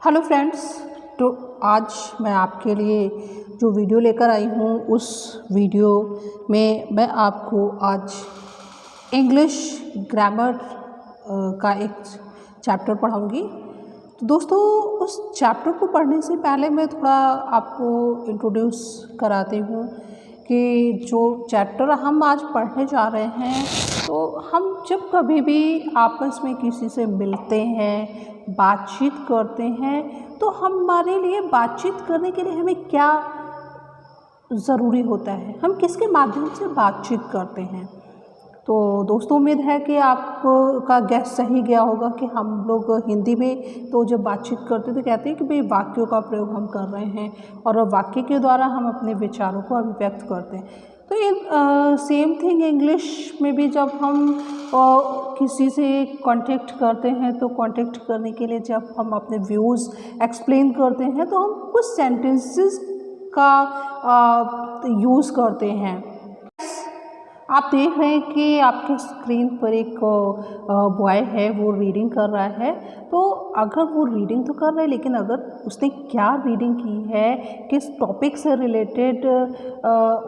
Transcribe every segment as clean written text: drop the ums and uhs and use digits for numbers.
Hello friends, तो आज मैं आपके लिए जो वीडियो लेकर आई हूँ उस वीडियो में मैं आपको आज इंग्लिश ग्रामर का एक चैप्टर पढ़ाऊँगी। तो दोस्तों, उस चैप्टर को पढ़ने से पहले मैं थोड़ा आपको इंट्रोड्यूस कराती हूँ कि जो चैप्टर हम आज पढ़ने जा रहे हैं, तो हम जब कभी भी आपस में किसी से मिलते हैं, बातचीत करते हैं, तो हमारे लिए बातचीत करने के लिए हमें क्या ज़रूरी होता है, हम किसके माध्यम से बातचीत करते हैं। तो दोस्तों, उम्मीद है कि आपका गैस सही गया होगा कि हम लोग हिंदी में तो जब बातचीत करते तो कहते हैं कि भाई वाक्यों का प्रयोग हम कर रहे हैं और वाक्य के द्वारा हम अपने विचारों को अभिव्यक्त करते हैं। तो ये सेम थिंग इंग्लिश में भी जब हम किसी से कांटेक्ट करते हैं, तो कांटेक्ट करने के लिए जब हम अपने व्यूज़ एक्सप्लेन करते हैं तो हम कुछ सेंटेंसेस का यूज़ करते हैं। आप देख रहे हैं कि आपके स्क्रीन पर एक बॉय है, वो रीडिंग कर रहा है। तो अगर वो रीडिंग तो कर रहा है, लेकिन अगर उसने क्या रीडिंग की है, किस टॉपिक से रिलेटेड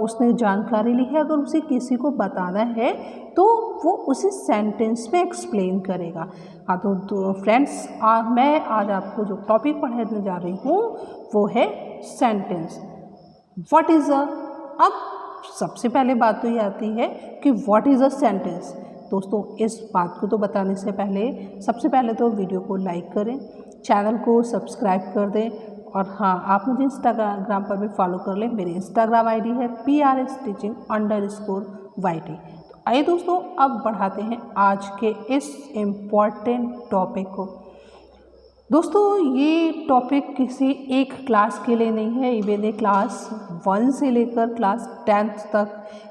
उसने जानकारी ली है, अगर उसे किसी को बताना है तो वो उसे सेंटेंस में एक्सप्लेन करेगा। हाँ, तो फ्रेंड्स, मैं आज आपको जो टॉपिक पढ़ाने जा रही हूँ वो है सेंटेंस। व्हाट इज़ अब सबसे पहले बात तो ये आती है कि व्हाट इज़ अ सेंटेंस। दोस्तों, इस बात को तो बताने से पहले सबसे पहले तो वीडियो को लाइक करें, चैनल को सब्सक्राइब कर दें, और हाँ, आप मुझे इंस्टाग्राम पर भी फॉलो कर लें। मेरी इंस्टाग्राम आईडी है PRS_teaching_YT। तो आइए दोस्तों, अब बढ़ाते हैं आज के इस इम्पॉर्टेंट टॉपिक को। दोस्तों, ये टॉपिक किसी एक क्लास के लिए नहीं है, इवन ये क्लास 1 से लेकर क्लास 10th तक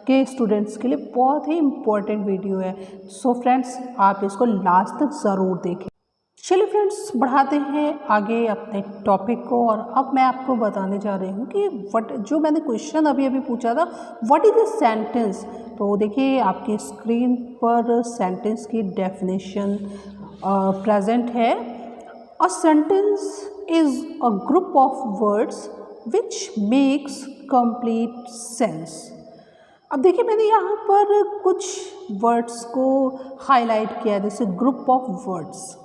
के स्टूडेंट्स के लिए बहुत ही इम्पोर्टेंट वीडियो है। सो फ्रेंड्स, आप इसको लास्ट तक ज़रूर देखें। चलिए फ्रेंड्स, बढ़ाते हैं आगे अपने टॉपिक को, और अब मैं आपको बताने जा रही हूँ कि जो मैंने क्वेश्चन अभी पूछा था, व्हाट इज़ अ सेंटेंस। तो देखिए, आपकी स्क्रीन पर सेंटेंस की डेफिनेशन प्रेजेंट है। A sentence is a group of words which makes complete sense। अब देखिए, मैंने यहाँ पर कुछ वर्ड्स को हाईलाइट किया, जैसे ग्रुप ऑफ वर्ड्स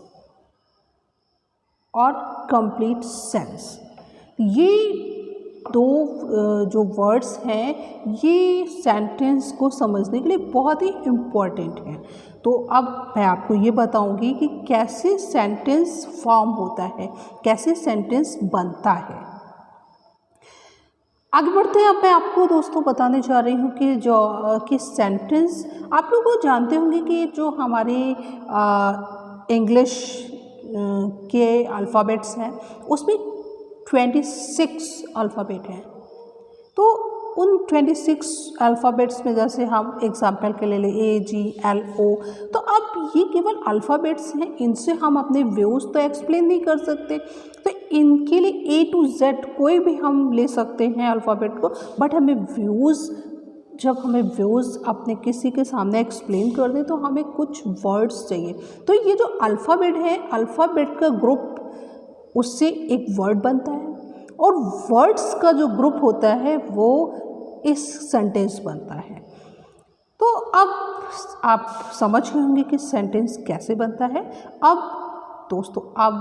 और कंप्लीट सेंस। ये दो जो वर्ड्स हैं, ये सेंटेंस को समझने के लिए बहुत ही इम्पॉर्टेंट हैं। तो अब मैं आपको ये बताऊंगी कि कैसे सेंटेंस फॉर्म होता है, कैसे सेंटेंस बनता है। आगे बढ़ते हैं। अब मैं आपको दोस्तों बताने जा रही हूँ कि सेंटेंस, आप लोग वो जानते होंगे कि जो हमारे इंग्लिश के अल्फ़ाबेट्स हैं, उसमें 26 अल्फ़ाबेट हैं। तो उन 26 अल्फ़ाबेट्स में जैसे हम एग्जाम्पल के लिए ले AGLO, तो अब ये केवल अल्फ़ाबेट्स हैं, इनसे हम अपने व्यूज़ तो एक्सप्लेन नहीं कर सकते। तो इनके लिए A to Z कोई भी हम ले सकते हैं अल्फ़ाबेट को, बट जब हमें व्यूज़ अपने किसी के सामने एक्सप्लेन कर दें तो हमें कुछ वर्ड्स चाहिए। तो ये जो अल्फ़ाबेट है, अल्फ़ाबेट का ग्रुप, उससे एक वर्ड बनता है, और वर्ड्स का जो ग्रुप होता है वो इस सेंटेंस बनता है। तो अब आप समझ गए होंगे कि सेंटेंस कैसे बनता है। अब दोस्तों, अब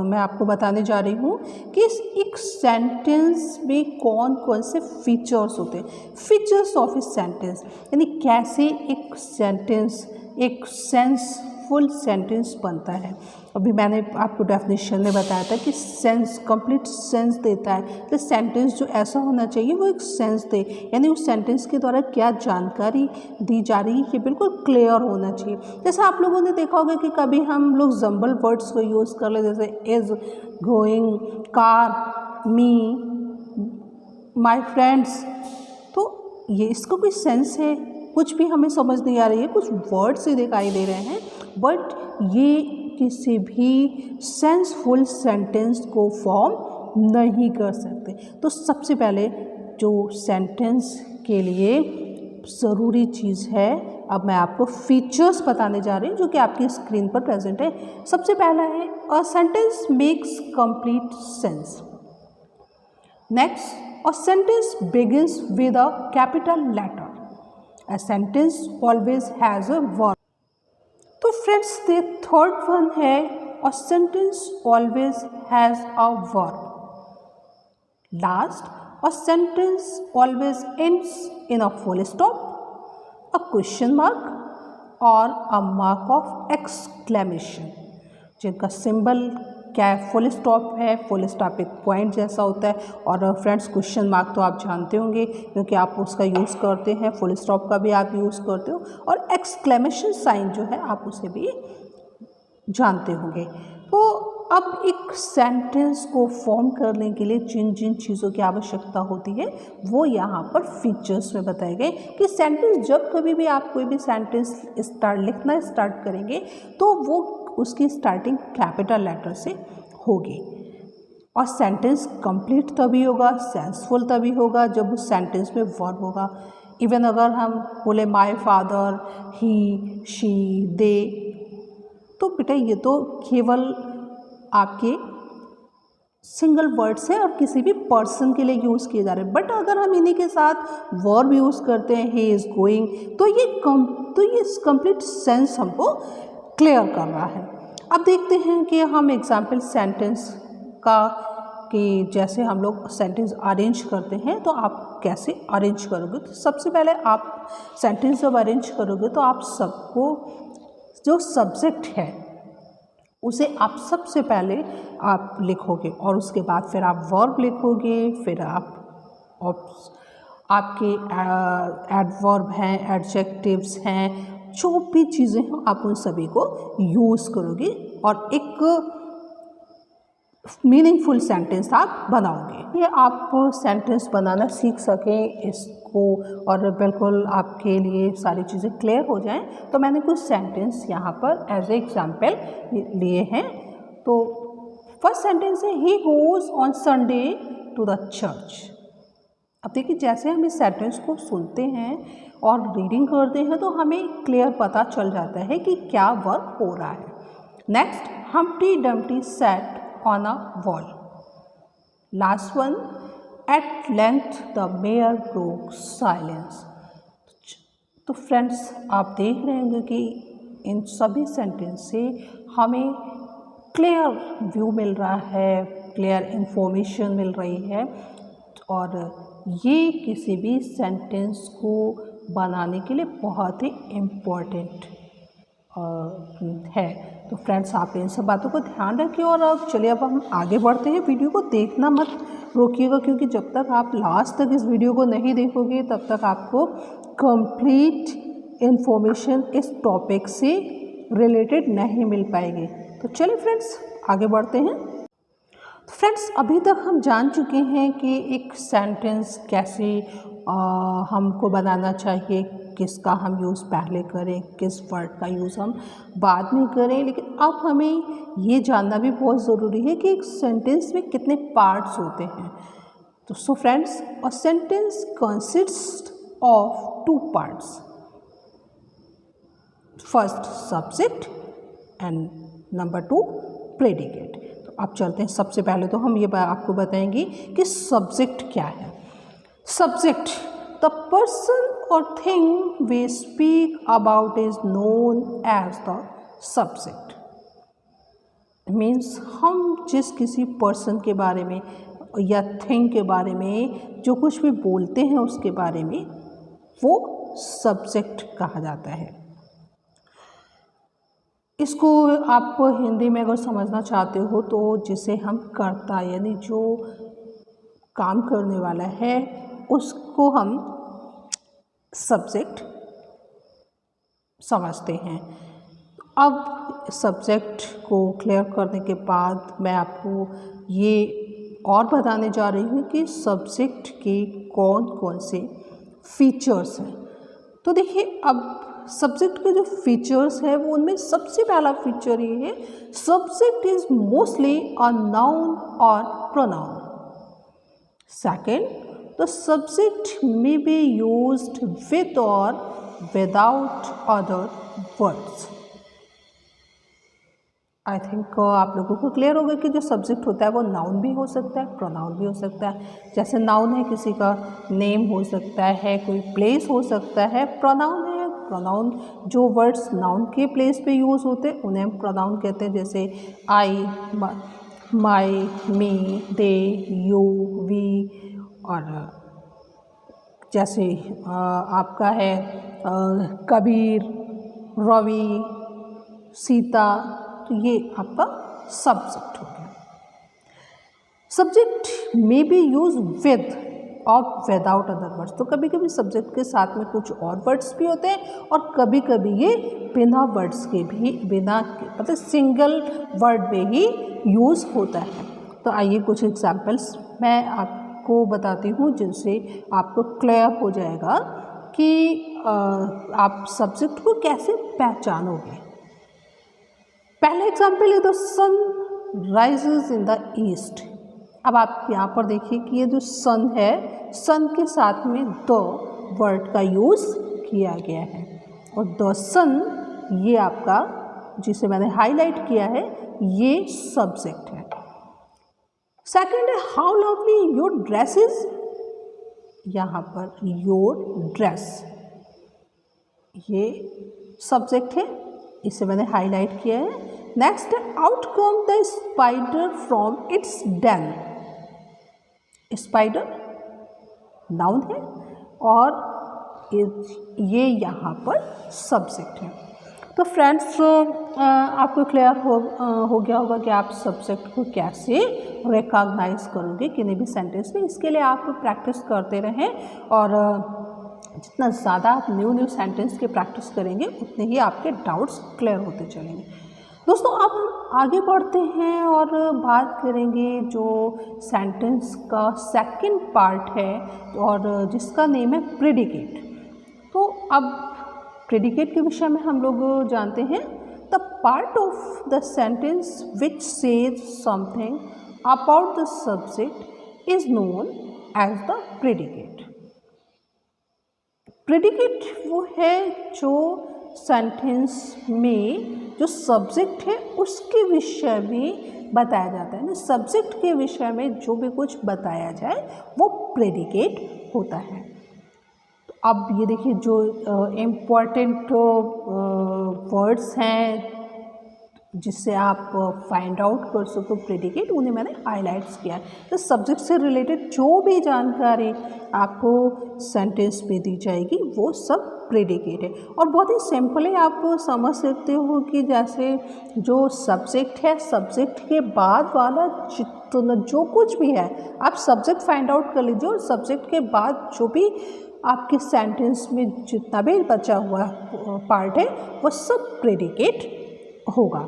मैं आपको बताने जा रही हूँ कि एक सेंटेंस में कौन कौन से फीचर्स होते हैं, फीचर्स ऑफ ए सेंटेंस, यानी कैसे एक सेंटेंस एक सेंसफुल सेंटेंस बनता है। अभी मैंने आपको डेफिनेशन में बताया था कि सेंस कंप्लीट सेंस देता है। तो सेंटेंस जो ऐसा होना चाहिए वो एक सेंस दे, यानी उस सेंटेंस के द्वारा क्या जानकारी दी जा रही है ये बिल्कुल क्लियर होना चाहिए। जैसे आप लोगों ने देखा होगा कि कभी हम लोग जंबल वर्ड्स को यूज़ कर ले, जैसे is, going, car, me, my friends. तो ये इसका कोई सेंस है, कुछ भी हमें समझ नहीं आ रही है, कुछ वर्ड्स ही दिखाई दे रहे हैं, बट ये किसी भी सेंसफुल सेंटेंस को फॉर्म नहीं कर सकते। तो सबसे पहले जो सेंटेंस के लिए ज़रूरी चीज़ है, अब मैं आपको फीचर्स बताने जा रही हूँ जो कि आपकी स्क्रीन पर प्रेजेंट है। सबसे पहला है a sentence makes complete sense. Next, a sentence begins with a capital letter. A sentence always has a verb. तो फ्रेंड्स the third one है a sentence always has a verb. Last, a sentence always ends in a full stop, a question mark or a mark of exclamation, जिनका symbol क्या है, full stop है. Full stop एक point जैसा होता है. और फ्रेंड्स क्वेश्चन मार्क तो आप जानते होंगे क्योंकि आप उसका यूज़ करते हैं. फुल स्टॉप का भी आप यूज़ करते हो और एक्सक्लेमेशन साइन जो है आप उसे भी जानते होंगे. तो अब एक सेंटेंस को फॉर्म करने के लिए जिन जिन चीज़ों की आवश्यकता होती है वो यहाँ पर फीचर्स में बताए गए कि सेंटेंस जब कभी भी आप कोई भी सेंटेंस लिखना स्टार्ट करेंगे तो वो उसकी स्टार्टिंग कैपिटल लेटर से होगी. और सेंटेंस कंप्लीट तभी होगा, सेंसफुल तभी होगा जब उस सेंटेंस में वर्ब होगा. इवन अगर हम बोले माय फादर, ही, शी, दे, तो बेटा ये तो केवल आपके सिंगल वर्ड्स हैं और किसी भी पर्सन के लिए यूज़ किए जा रहे हैं. बट अगर हम इन्हीं के साथ वर्ब यूज़ करते हैं, ही इज़ गोइंग, तो ये कंप्लीट सेंस हमको क्लियर कर रहा है. अब देखते हैं कि हम एग्जाम्पल सेंटेंस का कि जैसे हम लोग सेंटेंस अरेंज करते हैं तो आप कैसे अरेंज करोगे. तो सबसे पहले आप सेंटेंस जब अरेंज करोगे तो आप सबको जो सब्जेक्ट है उसे आप सबसे पहले आप लिखोगे और उसके बाद फिर आप वर्ब लिखोगे, फिर आप आपके एडवर्ब हैं, एडजेक्टिव्स हैं, जो भी चीज़ें हैं आप उन सभी को यूज़ करोगे और एक मीनिंगफुल सेंटेंस आप बनाओगे. ये आप सेंटेंस बनाना सीख सकें इसको और बिल्कुल आपके लिए सारी चीज़ें क्लियर हो जाएं तो मैंने कुछ सेंटेंस यहाँ पर एज ए एग्जाम्पल लिए हैं. तो फर्स्ट सेंटेंस है he goes on Sunday to the church. अब देखिए जैसे हम इस सेंटेंस को सुनते हैं और रीडिंग करते हैं तो हमें क्लियर पता चल जाता है कि क्या वर्क हो रहा है. Next, Humpty Dumpty sat on a wall. Last one, at length the mayor broke silence. तो फ्रेंड्स आप देख रहे होंगे कि इन सभी सेंटेंस से हमें क्लियर व्यू मिल रहा है, क्लियर इंफॉर्मेशन मिल रही है और ये किसी भी सेंटेंस को बनाने के लिए बहुत ही इम्पोर्टेंट है. तो फ्रेंड्स आप इन सब बातों को ध्यान रखिए और अब चलिए अब हम आगे बढ़ते हैं. वीडियो को देखना मत रोकिएगा क्योंकि जब तक आप लास्ट तक इस वीडियो को नहीं देखोगे तब तक आपको कंप्लीट इन्फॉर्मेशन इस टॉपिक से रिलेटेड नहीं मिल पाएगी. तो चलिए फ्रेंड्स आगे बढ़ते हैं. तो फ्रेंड्स अभी तक हम जान चुके हैं कि एक सेंटेंस कैसे हमको बनाना चाहिए, किसका हम यूज़ पहले करें, किस वर्ड का यूज़ हम बाद में करें. लेकिन अब हमें ये जानना भी बहुत ज़रूरी है कि एक सेंटेंस में कितने पार्ट्स होते हैं. तो so friends a sentence consist of 2 parts. First subject and number 2 predicate. तो अब चलते हैं. सबसे पहले तो हम ये आपको बताएंगे कि सब्जेक्ट क्या है. सब्जेक्ट, द पर्सन और thing we speak about is known as the subject. Means हम जिस किसी पर्सन के बारे में या थिंग के बारे में जो कुछ भी बोलते हैं उसके बारे में वो सब्जेक्ट कहा जाता है. इसको आप हिंदी में अगर समझना चाहते हो तो जिसे हम कर्ता यानी जो काम करने वाला है उसको हम सब्जेक्ट समझते हैं. अब सब्जेक्ट को क्लियर करने के बाद मैं आपको ये और बताने जा रही हूँ कि सब्जेक्ट के कौन कौन से फीचर्स हैं. तो देखिए अब सब्जेक्ट के जो फीचर्स है वो उनमें सबसे पहला फीचर ये है, subject is mostly a noun और pronoun. Second, the subject may be used with और without other words. I think आप लोगों को क्लियर होगा कि जो सब्जेक्ट होता है वो नाउन भी हो सकता है, प्रोनाउन भी हो सकता है। जैसे नाउन है, किसी का नेम हो सकता है, कोई प्लेस हो सकता है। प्रोनाउन है, प्रोनाउन जो वर्ड्स नाउन के प्लेस पे यूज़ होते हैं उन्हें हम प्रोनाउन कहते हैं। जैसे आई, माई, मी, दे, यू, वी। और जैसे आपका है कबीर, रवि, सीता, तो ये आपका सब्जेक्ट हो गया। Subject may B use with और विदाउट अदर वर्ड्स। तो कभी कभी सब्जेक्ट के साथ में कुछ और वर्ड्स भी होते हैं और कभी कभी ये बिना वर्ड्स के भी, बिना मतलब सिंगल वर्ड में ही यूज़ होता है। तो आइए कुछ एग्जाम्पल्स मैं आपको बताती हूँ जिनसे आपको क्लियर हो जाएगा कि आप सब्जेक्ट को कैसे पहचानोगे। पहला एग्जाम्पल है the sun rises in the east. अब आप यहाँ पर देखिए कि ये जो सन है, सन के साथ में द वर्ड का यूज़ किया गया है और द सन ये आपका जिसे मैंने हाईलाइट किया है ये सब्जेक्ट है। सेकंड है how lovely your dress is. यहाँ पर योर ड्रेस ये सब्जेक्ट है, इसे मैंने हाईलाइट किया है। नेक्स्ट है out come the spider from its den. Spider noun है और ये यहाँ पर सब्जेक्ट है। तो फ्रेंड्स आपको क्लियर हो गया होगा कि आप सब्जेक्ट को कैसे रिकॉग्नाइज करोगे किन्हीं भी सेंटेंस में। इसके लिए आप प्रैक्टिस करते रहें और जितना ज़्यादा आप न्यू सेंटेंस की प्रैक्टिस करेंगे उतने ही आपके डाउट्स क्लियर होते चलेंगे। दोस्तों अब हम आगे बढ़ते हैं और बात करेंगे जो सेंटेंस का सेकंड पार्ट है और जिसका नेम है प्रेडिकेट। तो अब प्रेडिकेट के विषय में हम लोग जानते हैं the part of the sentence which says something about the subject is known as the predicate. Predicate वो है जो सेंटेंस में जो सब्जेक्ट है उसके विषय में बताया जाता है ना। सब्जेक्ट के विषय में जो भी कुछ बताया जाए वो प्रेडिकेट होता है। तो अब ये देखिए जो इम्पॉर्टेंट वर्ड्स हैं जिससे आप फाइंड आउट कर सको प्रेडिकेट, उन्हें मैंने हाईलाइट्स किया है। तो सब्जेक्ट से रिलेटेड जो भी जानकारी आपको सेंटेंस में दी जाएगी वो सब प्रेडिकेट है। और बहुत ही सिंपल है, आप समझ सकते हो कि जैसे जो सब्जेक्ट है, सब्जेक्ट के बाद वाला जितना जो कुछ भी है आप सब्जेक्ट फाइंड आउट कर लीजिए और सब्जेक्ट के बाद जो भी आपके सेंटेंस में जितना भी बचा हुआ पार्ट है वो सब प्रेडिकेट होगा।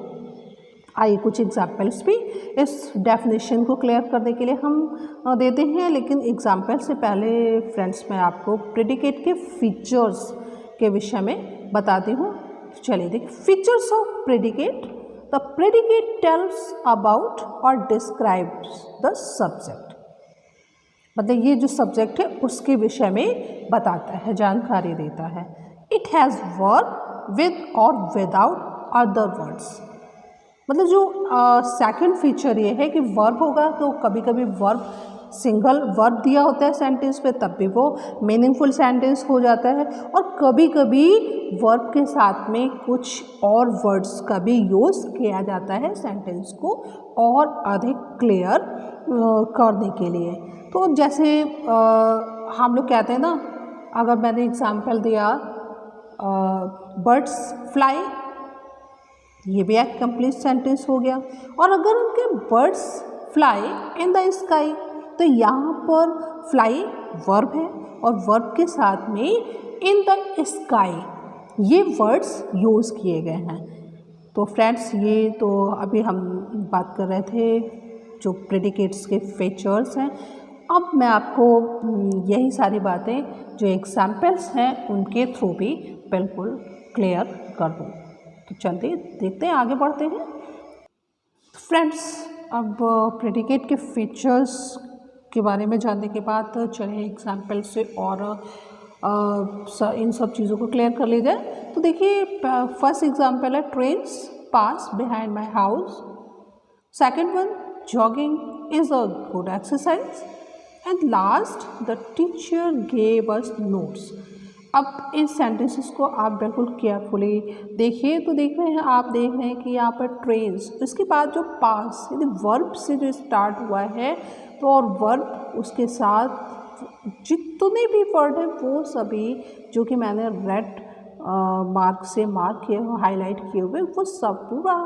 आइए कुछ एग्जाम्पल्स भी इस डेफिनेशन को क्लियर करने के लिए हम देते हैं, लेकिन एग्जाम्पल से पहले फ्रेंड्स मैं आपको प्रेडिकेट के फीचर्स के विषय में बताती हूँ। चलिए देखिए features of predicate. The predicate tells about और डिस्क्राइब्स द सब्जेक्ट। मतलब ये जो सब्जेक्ट है उसके विषय में बताता है, जानकारी देता है। इट हैज़ वर्ब विद और विदाउट अदर वर्ड्स। मतलब जो सेकंड फीचर ये है कि वर्ब होगा तो कभी कभी वर्ब सिंगल वर्ब दिया होता है सेंटेंस पे तब भी वो मीनिंगफुल सेंटेंस हो जाता है और कभी कभी वर्ब के साथ में कुछ और वर्ड्स का भी यूज़ किया जाता है सेंटेंस को और अधिक क्लियर करने के लिए। तो जैसे हम लोग कहते हैं ना, अगर मैंने एग्जांपल दिया बर्ड्स फ्लाई, ये भी एक कंप्लीट सेंटेंस हो गया। और अगर उनके birds fly in the sky, तो यहाँ पर फ्लाई वर्ब है और वर्ब के साथ में इन द स्काई ये वर्ड्स यूज़ किए गए हैं। तो फ्रेंड्स ये तो अभी हम बात कर रहे थे जो प्रेडिकेट्स के फीचर्स हैं। अब मैं आपको यही सारी बातें जो एग्जाम्पल्स हैं उनके थ्रू भी बिल्कुल क्लियर कर दूँ। तो चलते देखते हैं, आगे बढ़ते हैं। फ्रेंड्स अब प्रेडिकेट के फीचर्स के बारे में जानने के बाद चलिए एग्जाम्पल से और इन सब चीज़ों को क्लियर कर लीजिए। तो देखिए फर्स्ट एग्जाम्पल है trains pass behind my house. Second one, jogging is a good exercise. And last, the teacher gave us notes. अब इन सेंटेंसेस को आप बिल्कुल केयरफुली देखिए। तो देख रहे हैं, आप देख रहे हैं कि यहाँ पर ट्रेन्स, इसके बाद जो पास यानी वर्ब से जो स्टार्ट हुआ है, तो और वर्ब उसके साथ जितने भी वर्ड हैं वो सभी जो कि मैंने रेड मार्क से मार्क किए हुए, हाईलाइट किए हुए, वो सब पूरा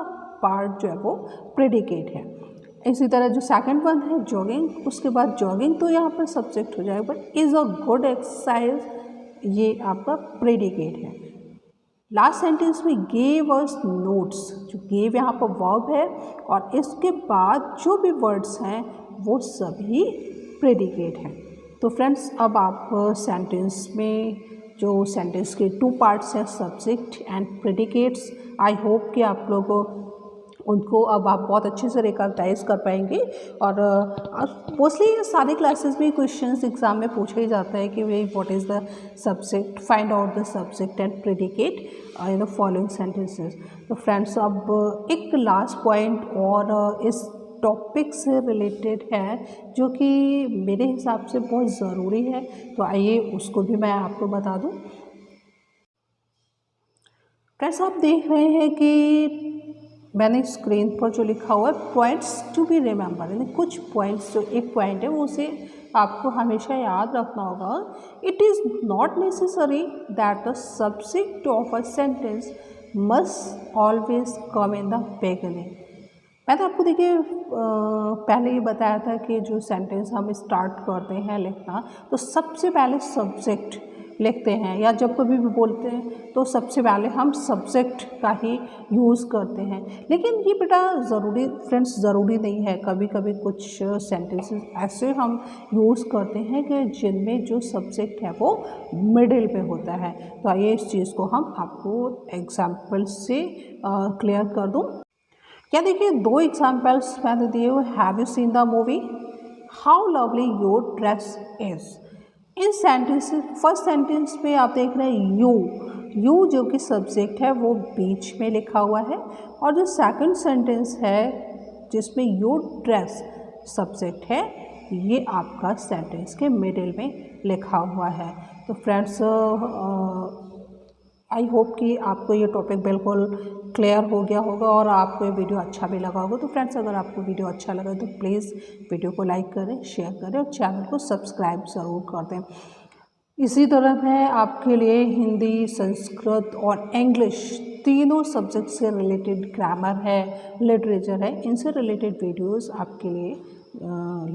पार्ट जो है वो प्रेडिकेट है। इसी तरह जो सेकंड वन है जॉगिंग, उसके बाद जॉगिंग तो यहाँ पर सब्जेक्ट हो जाएगा, but is a good exercise ये आपका प्रेडिकेट है। लास्ट सेंटेंस में गेव अस नोट्स, जो गेव यहाँ पर वर्ब है और इसके बाद जो भी वर्ड्स हैं वो सभी प्रेडिकेट हैं। तो फ्रेंड्स, अब आप सेंटेंस में जो सेंटेंस के 2 पार्ट्स हैं, subject and predicates, I hope कि आप लोगों उनको अब आप बहुत अच्छे से रिकॉग्नाइज कर पाएंगे। और मोस्टली सारी क्लासेस में क्वेश्चंस एग्जाम में पूछा ही जाता है कि भाई what is the subject, find out the subject and predicate in the following sentences. तो फ्रेंड्स, अब एक लास्ट पॉइंट और इस टॉपिक से रिलेटेड है जो कि मेरे हिसाब से बहुत ज़रूरी है, तो आइए उसको भी मैं आपको बता दूं। फ्रेंड्स, आप देख रहे हैं कि मैंने स्क्रीन पर जो लिखा हुआ है पॉइंट्स टू बी रिमेंबर, यानी कुछ पॉइंट्स, जो एक पॉइंट है वो उसे आपको हमेशा याद रखना होगा। It is not necessary that the subject of a sentence must always come in the beginning. मैंने आपको देखिए पहले ये बताया था कि जो सेंटेंस हम स्टार्ट करते हैं लिखना, तो सबसे पहले सब्जेक्ट लिखते हैं, या जब कभी भी बोलते हैं तो सबसे पहले हम सब्जेक्ट का ही यूज़ करते हैं। लेकिन ये बेटा ज़रूरी, फ्रेंड्स, ज़रूरी नहीं है। कभी कभी कुछ सेंटेंसेस ऐसे हम यूज़ करते हैं कि जिनमें जो सब्जेक्ट है वो मिडिल पे होता है। तो आइए इस चीज़ को हम आपको एग्जाम्पल से क्लियर कर दूँ। क्या देखिए, 2 एग्जाम्पल्स मैंने दिए हुए। Have you seen the movie, how lovely your dress is. In sentences, first sentence में आप देख रहे हैं यू जो कि सब्जेक्ट है वो बीच में लिखा हुआ है, और जो सेकंड सेंटेंस है जिसमें योर ड्रेस सब्जेक्ट है, ये आपका सेंटेंस के मिडिल में लिखा हुआ है। तो फ्रेंड्स, आई होप कि आपको ये टॉपिक बिल्कुल क्लियर हो गया होगा और आपको ये वीडियो अच्छा भी लगा होगा। तो फ्रेंड्स, अगर आपको वीडियो अच्छा लगा तो प्लीज़ वीडियो को लाइक करें, शेयर करें और चैनल को सब्सक्राइब ज़रूर कर दें। इसी तरह मैं आपके लिए हिंदी, संस्कृत और इंग्लिश तीनों सब्जेक्ट से रिलेटेड, ग्रामर है, लिटरेचर है, इनसे रिलेटेड वीडियोज़ आपके लिए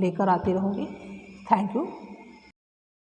लेकर आती रहूँगी। Thank you.